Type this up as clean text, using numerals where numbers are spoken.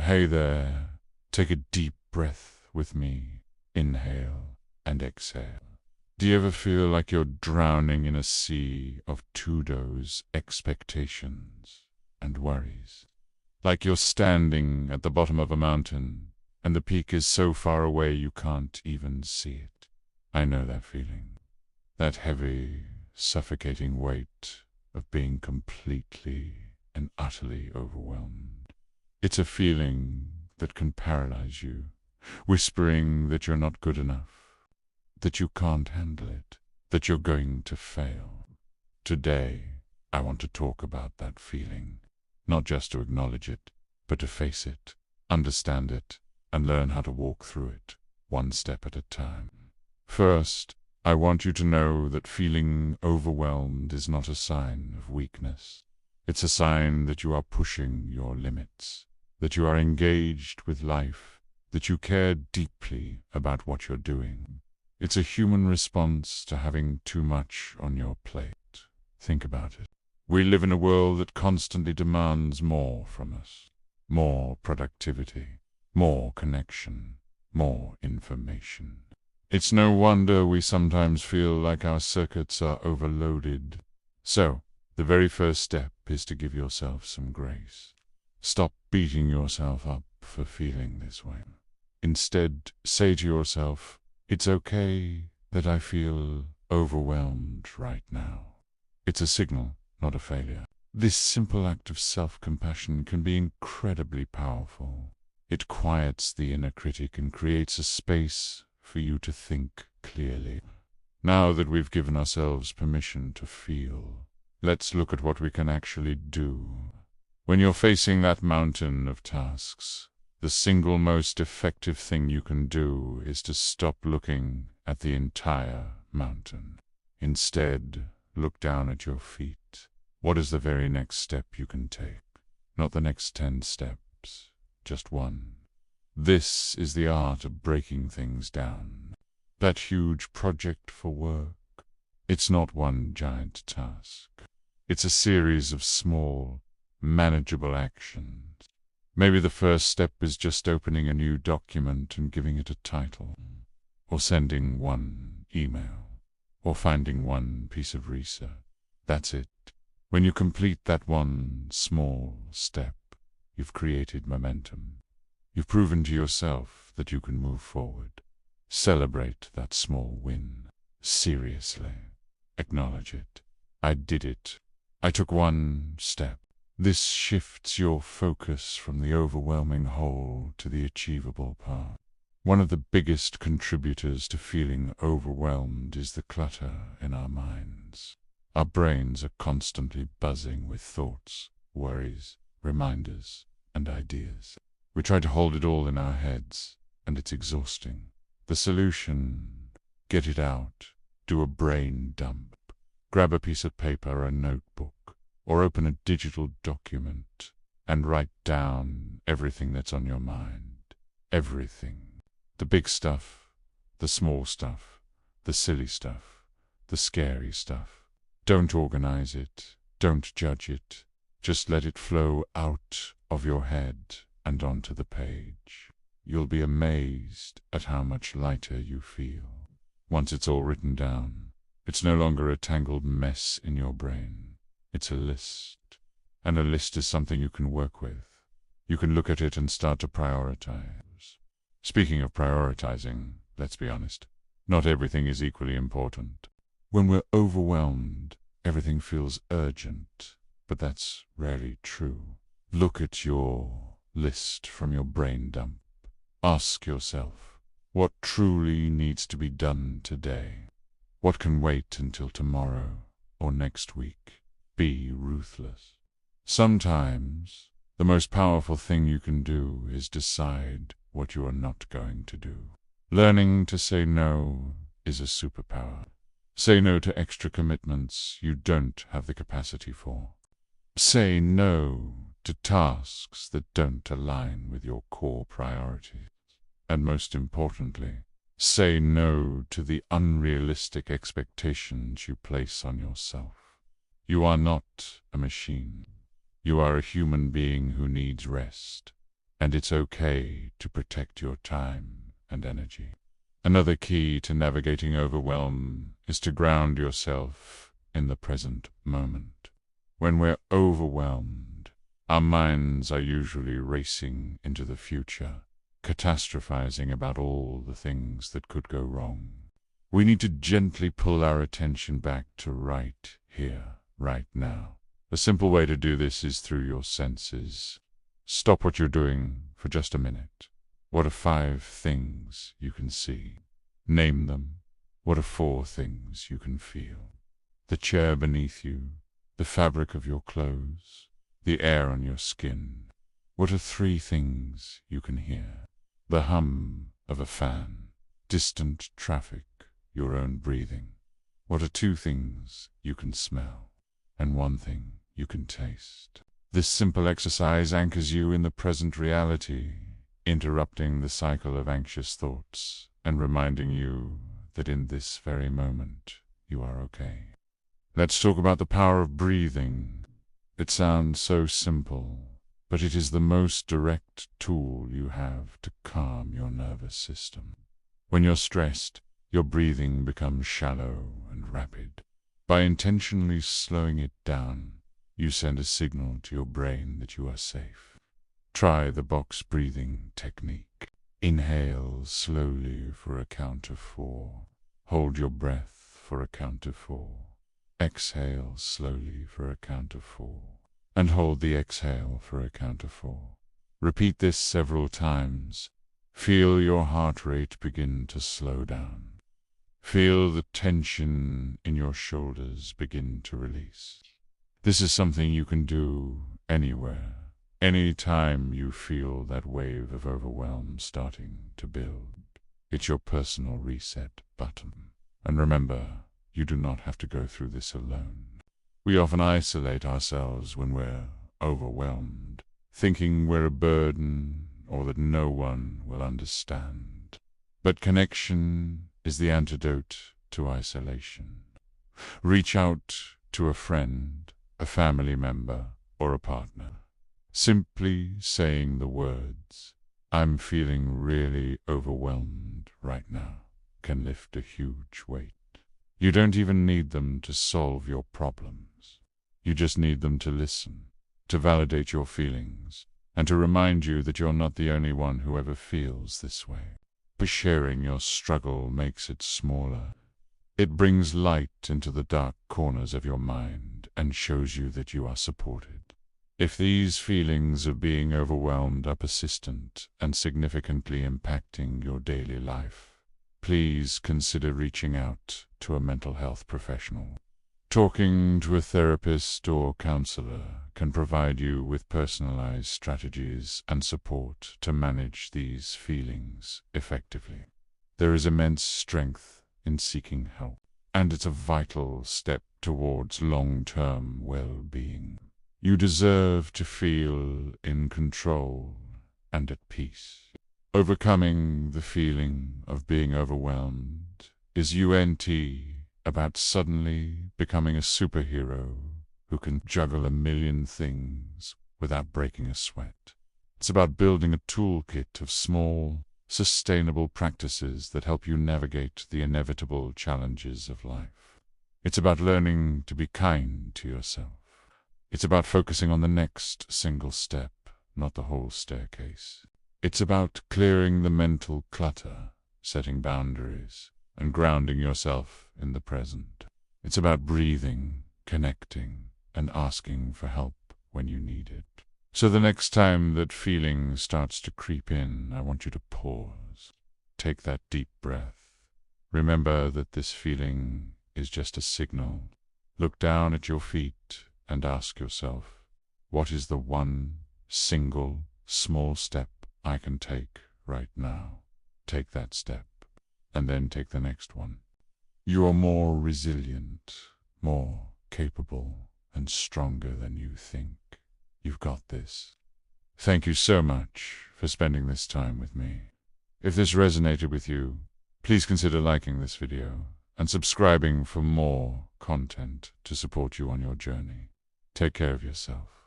Hey there, take a deep breath with me. Inhale and exhale. Do you ever feel like you're drowning in a sea of to-dos, expectations, and worries? Like you're standing at the bottom of a mountain, and the peak is so far away you can't even see it. I know that feeling. That heavy, suffocating weight of being completely and utterly overwhelmed. It's a feeling that can paralyze you, whispering that you're not good enough, that you can't handle it, that you're going to fail. Today, I want to talk about that feeling, not just to acknowledge it, but to face it, understand it, and learn how to walk through it, one step at a time. First, I want you to know that feeling overwhelmed is not a sign of weakness. It's a sign that you are pushing your limits, that you are engaged with life, that you care deeply about what you're doing. It's a human response to having too much on your plate. Think about it. We live in a world that constantly demands more from us. More productivity, more connection, more information. It's no wonder we sometimes feel like our circuits are overloaded. So, the very first step is to give yourself some grace. Stop beating yourself up for feeling this way. Instead, say to yourself, it's okay that I feel overwhelmed right now. It's a signal, not a failure. This simple act of self-compassion can be incredibly powerful. It quiets the inner critic and creates a space for you to think clearly. Now that we've given ourselves permission to feel, let's look at what we can actually do. When you're facing that mountain of tasks, the single most effective thing you can do is to stop looking at the entire mountain. Instead, look down at your feet. What is the very next step you can take? Not the next 10 steps, just one. This is the art of breaking things down. That huge project for work, it's not one giant task. It's a series of small, manageable actions. Maybe the first step is just opening a new document and giving it a title, or sending one email, or finding one piece of research. That's it. When you complete that one small step, you've created momentum. You've proven to yourself that you can move forward. Celebrate that small win. Seriously. Acknowledge it. I did it. I took one step. This shifts your focus from the overwhelming whole to the achievable part. One of the biggest contributors to feeling overwhelmed is the clutter in our minds. Our brains are constantly buzzing with thoughts, worries, reminders, and ideas. We try to hold it all in our heads, and it's exhausting. The solution: get it out. Do a brain dump. Grab a piece of paper or a notebook, or open a digital document, and write down everything that's on your mind. Everything. The big stuff, the small stuff, the silly stuff, the scary stuff. Don't organize it. Don't judge it. Just let it flow out of your head and onto the page. You'll be amazed at how much lighter you feel. Once it's all written down, it's no longer a tangled mess in your brain. It's a list. And a list is something you can work with. You can look at it and start to prioritize. Speaking of prioritizing, let's be honest, not everything is equally important. When we're overwhelmed, everything feels urgent, but that's rarely true. Look at your list from your brain dump. Ask yourself, what truly needs to be done today? What can wait until tomorrow or next week? Be ruthless. Sometimes, the most powerful thing you can do is decide what you are not going to do. Learning to say no is a superpower. Say no to extra commitments you don't have the capacity for. Say no to tasks that don't align with your core priorities. And most importantly, say no to the unrealistic expectations you place on yourself. You are not a machine. You are a human being who needs rest, and it's okay to protect your time and energy. Another key to navigating overwhelm is to ground yourself in the present moment. When we're overwhelmed, our minds are usually racing into the future, catastrophizing about all the things that could go wrong. We need to gently pull our attention back to right here, right now. A simple way to do this is through your senses. Stop what you're doing for just a minute. What are 5 things you can see? Name them. What are 4 things you can feel? The chair beneath you, the fabric of your clothes, the air on your skin. What are 3 things you can hear? The hum of a fan, distant traffic, your own breathing. What are 2 things you can smell? And 1 thing you can taste. This simple exercise anchors you in the present reality, interrupting the cycle of anxious thoughts and reminding you that in this very moment you are okay. Let's talk about the power of breathing. It sounds so simple, but it is the most direct tool you have to calm your nervous system. When you're stressed, your breathing becomes shallow and rapid. By intentionally slowing it down, you send a signal to your brain that you are safe. Try the box breathing technique. Inhale slowly for a count of 4. Hold your breath for a count of 4. Exhale slowly for a count of 4. And hold the exhale for a count of 4. Repeat this several times. Feel your heart rate begin to slow down. Feel the tension in your shoulders begin to release. This is something you can do anywhere, any time you feel that wave of overwhelm starting to build. It's your personal reset button. And remember, you do not have to go through this alone. We often isolate ourselves when we're overwhelmed, thinking we're a burden or that no one will understand. But connection is the antidote to isolation. Reach out to a friend, a family member, or a partner. Simply saying the words, "I'm feeling really overwhelmed right now," can lift a huge weight. You don't even need them to solve your problems. You just need them to listen, to validate your feelings, and to remind you that you're not the only one who ever feels this way. But sharing your struggle makes it smaller. It brings light into the dark corners of your mind and shows you that you are supported. If these feelings of being overwhelmed are persistent and significantly impacting your daily life, please consider reaching out to a mental health professional. Talking to a therapist or counselor can provide you with personalized strategies and support to manage these feelings effectively. There is immense strength in seeking help, and it's a vital step towards long-term well-being. You deserve to feel in control and at peace. Overcoming the feeling of being overwhelmed is about suddenly becoming a superhero who can juggle a million things without breaking a sweat. It's about building a toolkit of small, sustainable practices that help you navigate the inevitable challenges of life. It's about learning to be kind to yourself. It's about focusing on the next single step, not the whole staircase. It's about clearing the mental clutter, setting boundaries, and grounding yourself in the present. It's about breathing, connecting, and asking for help when you need it. So the next time that feeling starts to creep in, I want you to pause. Take that deep breath. Remember that this feeling is just a signal. Look down at your feet and ask yourself, what is the one single small step I can take right now? Take that step, and then take the next one. You are more resilient, more capable, and stronger than you think. You've got this. Thank you so much for spending this time with me. If this resonated with you, please consider liking this video and subscribing for more content to support you on your journey. Take care of yourself.